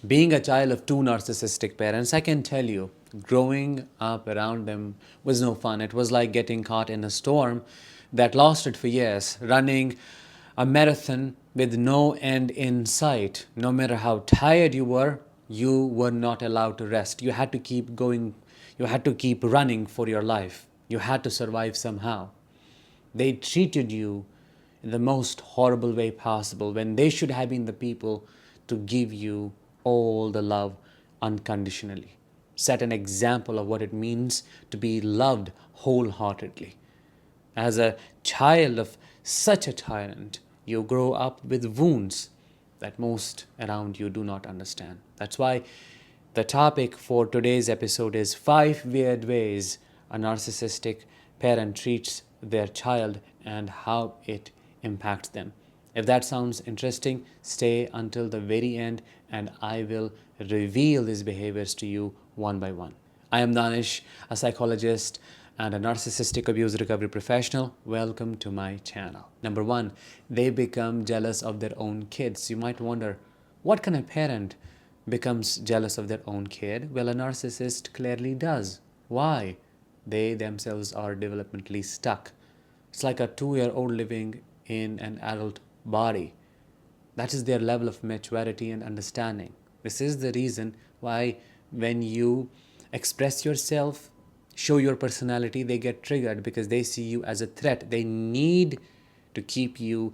Being a child of two narcissistic parents, I can tell you, growing up around them was no fun. It was like getting caught in a storm that lasted for years, running a marathon with no end in sight. No matter how tired you were not allowed to rest. You had to keep going, you had to keep running for your life. You had to survive somehow. They treated you in the most horrible way possible when they should have been the people to give you all the love unconditionally. Set an example of what it means to be loved wholeheartedly. As a child of such a tyrant, you grow up with wounds that most around you do not understand. That's why the topic for today's episode is 5 weird ways a narcissistic parent treats their child and how it impacts them. If that sounds interesting, stay until the very end and I will reveal these behaviors to you one by one. I am Danish, a psychologist and a narcissistic abuse recovery professional. Welcome to my channel. Number one, they become jealous of their own kids. You might wonder, what kind of parent becomes jealous of their own kid? Well, a narcissist clearly does. Why? They themselves are developmentally stuck. It's like a 2-year-old living in an adult body. That is their level of maturity and understanding. This is the reason why when you express yourself, show your personality, they get triggered because they see you as a threat. They need to keep you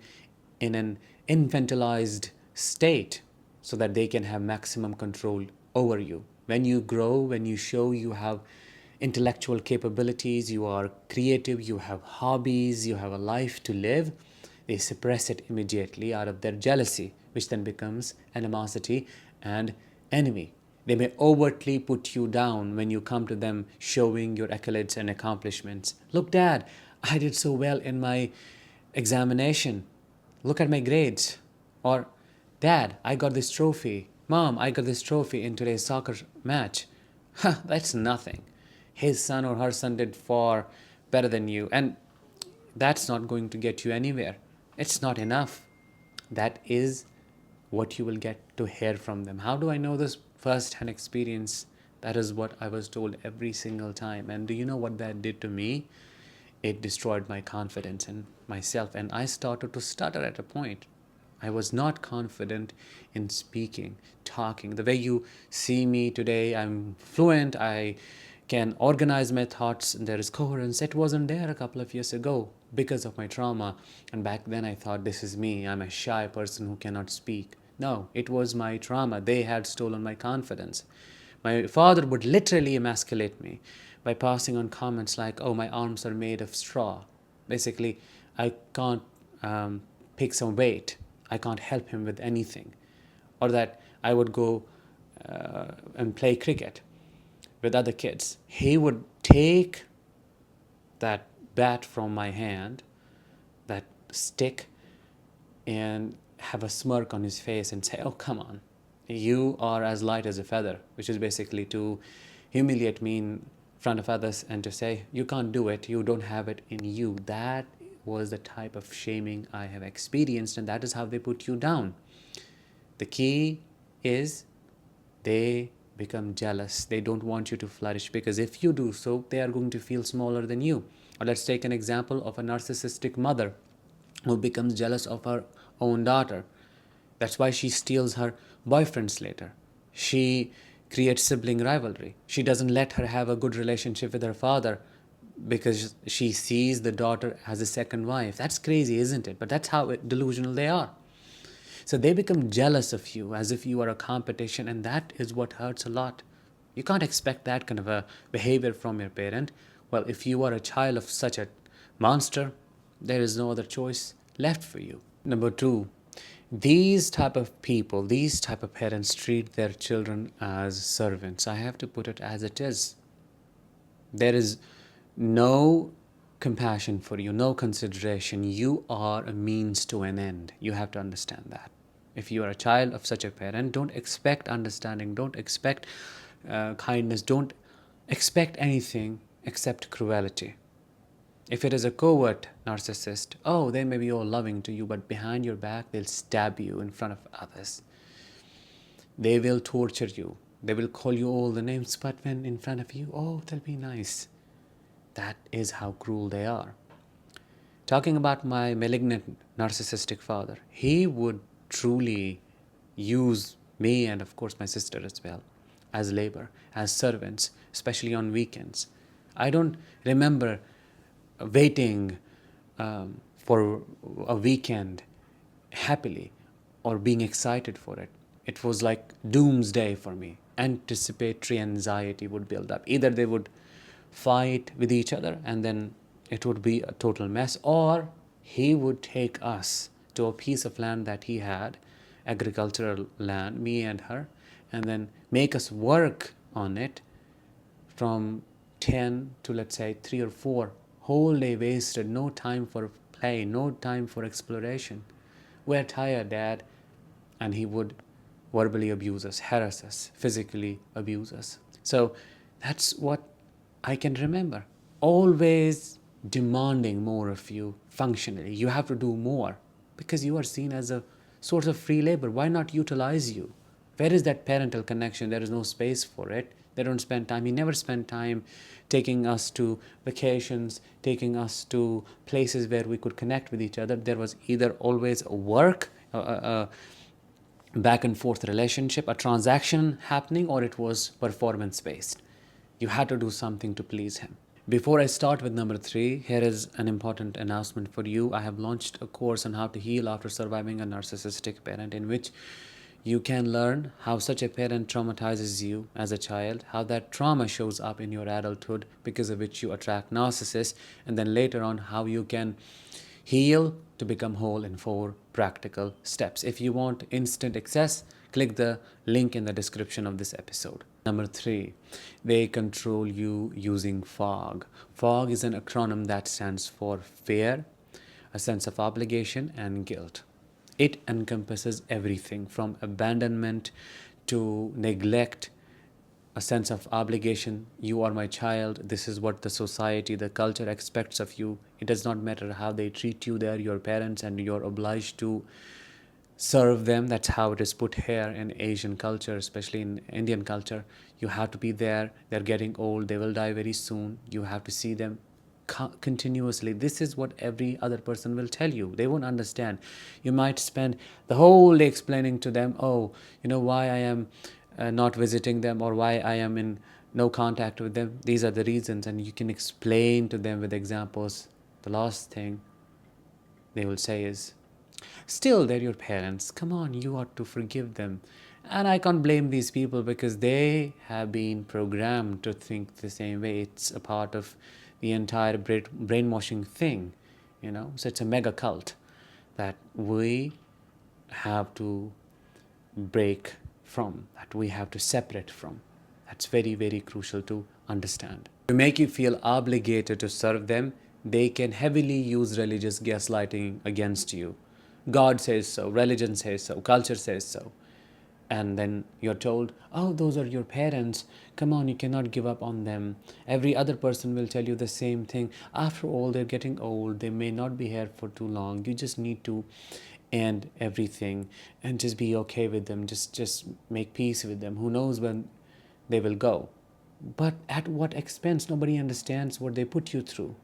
in an infantilized state so that they can have maximum control over you. When you grow, when you show you have intellectual capabilities, you are creative, you have hobbies, you have a life to live, they suppress it immediately out of their jealousy, which then becomes animosity and envy. They may overtly put you down when you come to them showing your accolades and accomplishments. Look, Dad, I did so well in my examination. Look at my grades. Or, Dad, I got this trophy. Mom, I got this trophy in today's soccer match. Huh, that's nothing. His son or her son did far better than you. And that's not going to get you anywhere. It's not enough. That is what you will get to hear from them. How do I know this? First-hand experience. That is what I was told every single time. And do you know what that did to me? It destroyed my confidence in myself. And I started to stutter at a point. I was not confident in speaking, talking. The way you see me today, I'm fluent. I can organize my thoughts and there is coherence. It wasn't there a couple of years ago because of my trauma. And back then I thought, this is me. I'm a shy person who cannot speak. No, it was my trauma. They had stolen my confidence. My father would literally emasculate me by passing on comments like, oh, my arms are made of straw. Basically, I can't pick some weight. I can't help him with anything. Or that I would go and play cricket with other kids. He would take that bat from my hand, that stick, and have a smirk on his face and say, oh, come on, you are as light as a feather, which is basically to humiliate me in front of others and to say, you can't do it, you don't have it in you. That was the type of shaming I have experienced, and that is how they put you down. The key is they become jealous. They don't want you to flourish because if you do so, they are going to feel smaller than you. Or let's take an example of a narcissistic mother who becomes jealous of her own daughter. That's why she steals her boyfriends later. She creates sibling rivalry. She doesn't let her have a good relationship with her father because she sees the daughter as a second wife. That's crazy, isn't it? But that's how delusional they are. So they become jealous of you as if you are a competition, and that is what hurts a lot. You can't expect that kind of a behavior from your parent. Well, if you are a child of such a monster, there is no other choice left for you. Number two, these type of people, these type of parents treat their children as servants. I have to put it as it is. There is no compassion for you, no consideration. You are a means to an end. You have to understand that. If you are a child of such a parent, don't expect understanding, don't expect kindness, don't expect anything except cruelty. If it is a covert narcissist, oh, they may be all loving to you, but behind your back, they'll stab you in front of others. They will torture you. They will call you all the names, but when in front of you, oh, they'll be nice. That is how cruel they are. Talking about my malignant narcissistic father, he would truly use me and, of course, my sister as well as labor, as servants, especially on weekends. I don't remember waiting for a weekend happily or being excited for it. It was like doomsday for me. Anticipatory anxiety would build up. Either they would fight with each other and then it would be a total mess, or he would take us to a piece of land that he had, agricultural land, me and her, and then make us work on it from 10 to, let's say, 3 or 4. Whole day wasted, no time for play, no time for exploration. We're tired, Dad. And he would verbally abuse us, harass us, physically abuse us. So that's what I can remember. Always demanding more of you functionally. You have to do more because you are seen as a source of free labor. Why not utilize you? Where is that parental connection? There is no space for it. They don't spend time. He never spent time taking us to vacations, taking us to places where we could connect with each other. There was either always a work, back and forth relationship, a transaction happening, or it was performance based. You had to do something to please him. Before I start with number 3, here is an important announcement for you. I have launched a course on how to heal after surviving a narcissistic parent, in which you can learn how such a parent traumatizes you as a child, how that trauma shows up in your adulthood, because of which you attract narcissists, and then later on how you can heal to become whole in 4 practical steps. If you want instant access, click the link in the description of this episode. Number 3, they control you using fog. Fog is an acronym that stands for fear, a sense of obligation, and guilt. It encompasses everything from abandonment to neglect, a sense of obligation. You are my child. This is what the society, the culture expects of you. It does not matter how they treat you. They are your parents and you're obliged to serve them. That's how it is put here in Asian culture, especially in Indian culture. You have to be there. They're getting old. They will die very soon. You have to see them continuously. This is what every other person will tell you. They won't understand. You might spend the whole day explaining to them, oh, you know why I am not visiting them, or why I am in no contact with them. These are the reasons, and you can explain to them with examples. The last thing they will say is, still, they're your parents. Come on, you ought to forgive them. And I can't blame these people because they have been programmed to think the same way. It's a part of the entire brainwashing thing, you know. So it's a mega cult that we have to break from, that we have to separate from. That's very, very crucial to understand. To make you feel obligated to serve them, they can heavily use religious gaslighting against you. God says so, religion says so, culture says so. And then you're told, oh, those are your parents. Come on, you cannot give up on them. Every other person will tell you the same thing. After all, they're getting old. They may not be here for too long. You just need to end everything and just be okay with them. Just make peace with them. Who knows when they will go? But at what expense? Nobody understands what they put you through.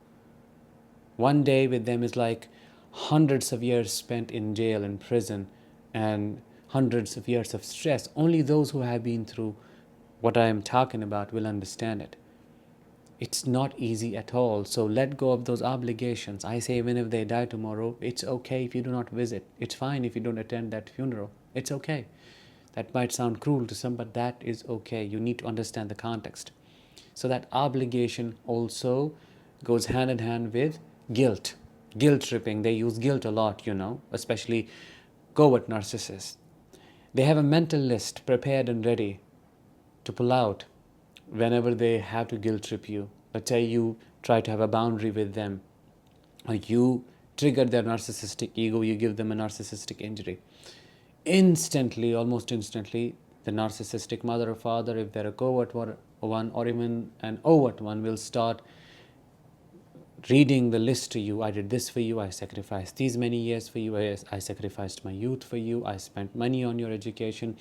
One day with them is like hundreds of years spent in jail and prison, and hundreds of years of stress. Only those who have been through what I am talking about will understand it. It's not easy at all. So let go of those obligations. I say, even if they die tomorrow, it's okay if you do not visit. It's fine if you don't attend that funeral. It's okay. That might sound cruel to some, but that is okay. You need to understand the context. So that obligation also goes hand in hand with guilt. Guilt tripping. They use guilt a lot, you know, especially covert narcissists. They have a mental list prepared and ready to pull out whenever they have to guilt trip you. Let's say you try to have a boundary with them, or you trigger their narcissistic ego, you give them a narcissistic injury. Instantly, almost instantly, the narcissistic mother or father, if they're a covert one or even an overt one, will start reading the list to you. I did this for you. I sacrificed these many years for you. I sacrificed my youth for you. I spent money on your education.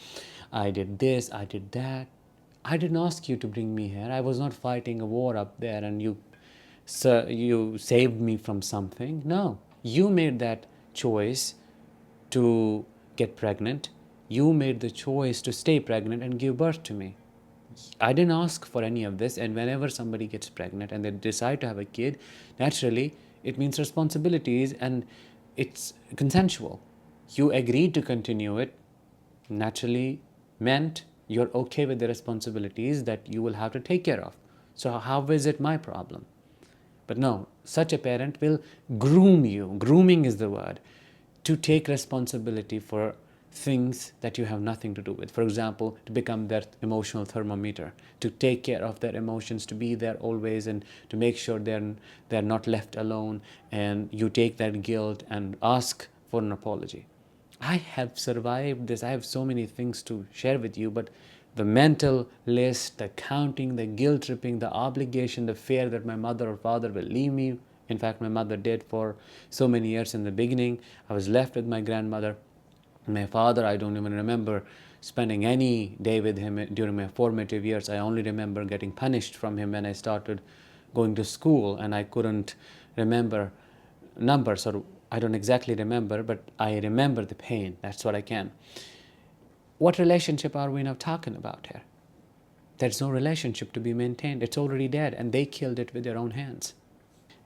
I did this. I did that. I didn't ask you to bring me here. I was not fighting a war up there and you saved me from something. No, you made that choice to get pregnant. You made the choice to stay pregnant and give birth to me. I didn't ask for any of this. And whenever somebody gets pregnant and they decide to have a kid, naturally, it means responsibilities and it's consensual. You agreed to continue it, naturally meant you're okay with the responsibilities that you will have to take care of. So, how is it my problem? But no, such a parent will groom you. Grooming is the word. To take responsibility for things that you have nothing to do with. For example, to become their emotional thermometer, to take care of their emotions, to be there always and to make sure they're not left alone, and you take that guilt and ask for an apology. I have survived this. I have so many things to share with you, but the mental list, the counting, the guilt tripping, the obligation, the fear that my mother or father will leave me. In fact, my mother did for so many years in the beginning. I was left with my grandmother. My father, I don't even remember spending any day with him during my formative years. I only remember getting punished from him when I started going to school, and I couldn't remember numbers, or I don't exactly remember, but I remember the pain. That's what I can. What relationship are we now talking about here? There's no relationship to be maintained. It's already dead, and they killed it with their own hands.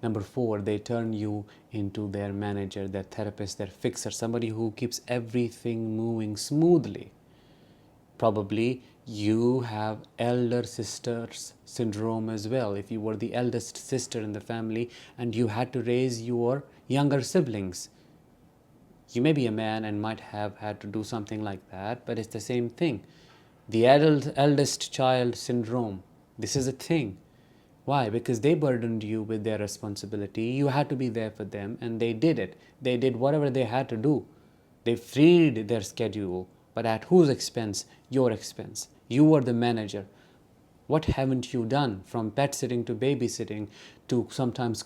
Number 4, they turn you into their manager, their therapist, their fixer, somebody who keeps everything moving smoothly. Probably you have elder sisters syndrome as well. If you were the eldest sister in the family and you had to raise your younger siblings, you may be a man and might have had to do something like that, but it's the same thing. The eldest child syndrome, this is a thing. Why? Because they burdened you with their responsibility. You had to be there for them, and they did it. They did whatever they had to do. They freed their schedule, but at whose expense? Your expense. You were the manager. What haven't you done? From pet sitting to babysitting to sometimes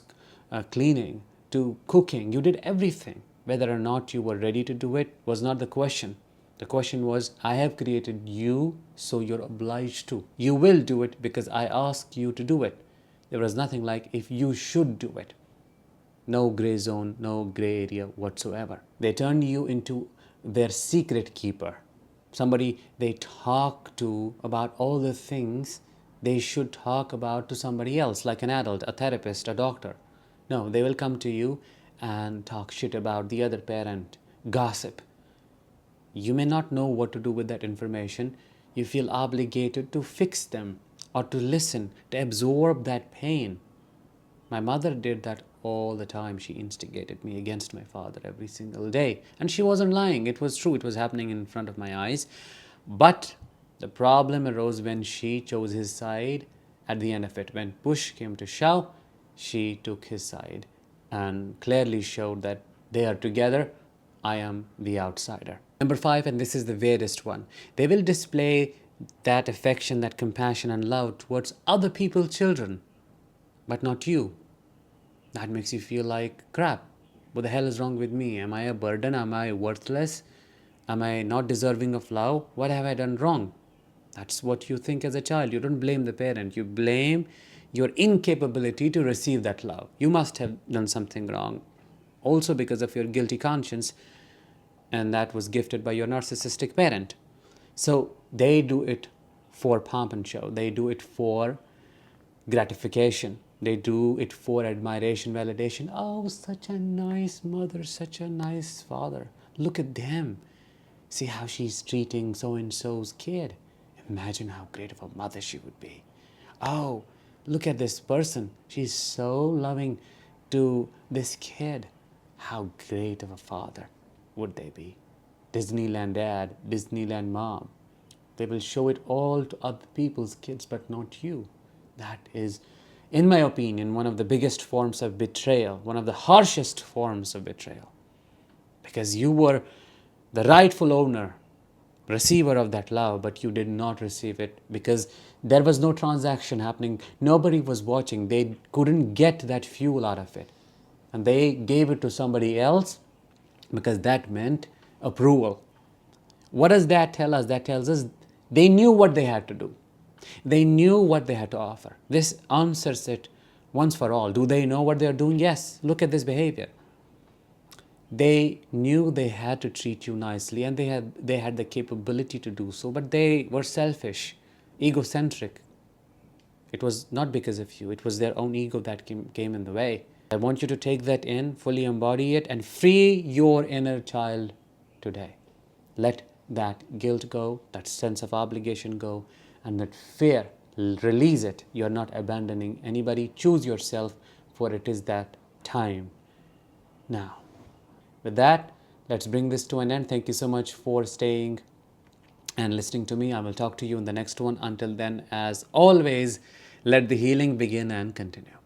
cleaning to cooking. You did everything. Whether or not you were ready to do it was not the question. The question was, I have created you, so you're obliged to. You will do it because I asked you to do it. There was nothing like if you should do it. No gray zone, no gray area whatsoever. They turned you into their secret keeper. Somebody they talk to about all the things they should talk about to somebody else, like an adult, a therapist, a doctor. No, they will come to you and talk shit about the other parent, gossip. You may not know what to do with that information. You feel obligated to fix them or to listen, to absorb that pain. My mother did that all the time. She instigated me against my father every single day. And she wasn't lying. It was true. It was happening in front of my eyes. But the problem arose when she chose his side at the end of it. When push came to shove, she took his side and clearly showed that they are together. I am the outsider. Number 5, and this is the weirdest one. They will display that affection, that compassion and love towards other people's children, but not you. That makes you feel like crap. What the hell is wrong with me? Am I a burden? Am I worthless? Am I not deserving of love? What have I done wrong? That's what you think as a child. You don't blame the parent. You blame your incapability to receive that love. You must have done something wrong. Also because of your guilty conscience, and that was gifted by your narcissistic parent. So they do it for pomp and show. They do it for gratification. They do it for admiration, validation. Oh, such a nice mother, such a nice father. Look at them. See how she's treating so-and-so's kid. Imagine how great of a mother she would be. Oh, look at this person. She's so loving to this kid. How great of a father would they be? Disneyland dad, Disneyland mom. They will show it all to other people's kids, but not you. That is, in my opinion, one of the biggest forms of betrayal, one of the harshest forms of betrayal. Because you were the rightful owner receiver of that love, but you did not receive it because there was no transaction happening. Nobody was watching. They couldn't get that fuel out of it. And they gave it to somebody else because that meant approval. What does that tell us? That tells us they knew what they had to do. They knew what they had to offer. This answers it once for all. Do they know what they are doing? Yes. Look at this behavior. They knew they had to treat you nicely, and they had the capability to do so, but they were selfish, egocentric. It was not because of you. It was their own ego that came in the way. I want you to take that in, fully embody it, and free your inner child today. Let that guilt go, that sense of obligation go, and that fear, release it. You're not abandoning anybody. Choose yourself, for it is that time now. With that, let's bring this to an end. Thank you so much for staying and listening to me. I will talk to you in the next one. Until then, as always, let the healing begin and continue.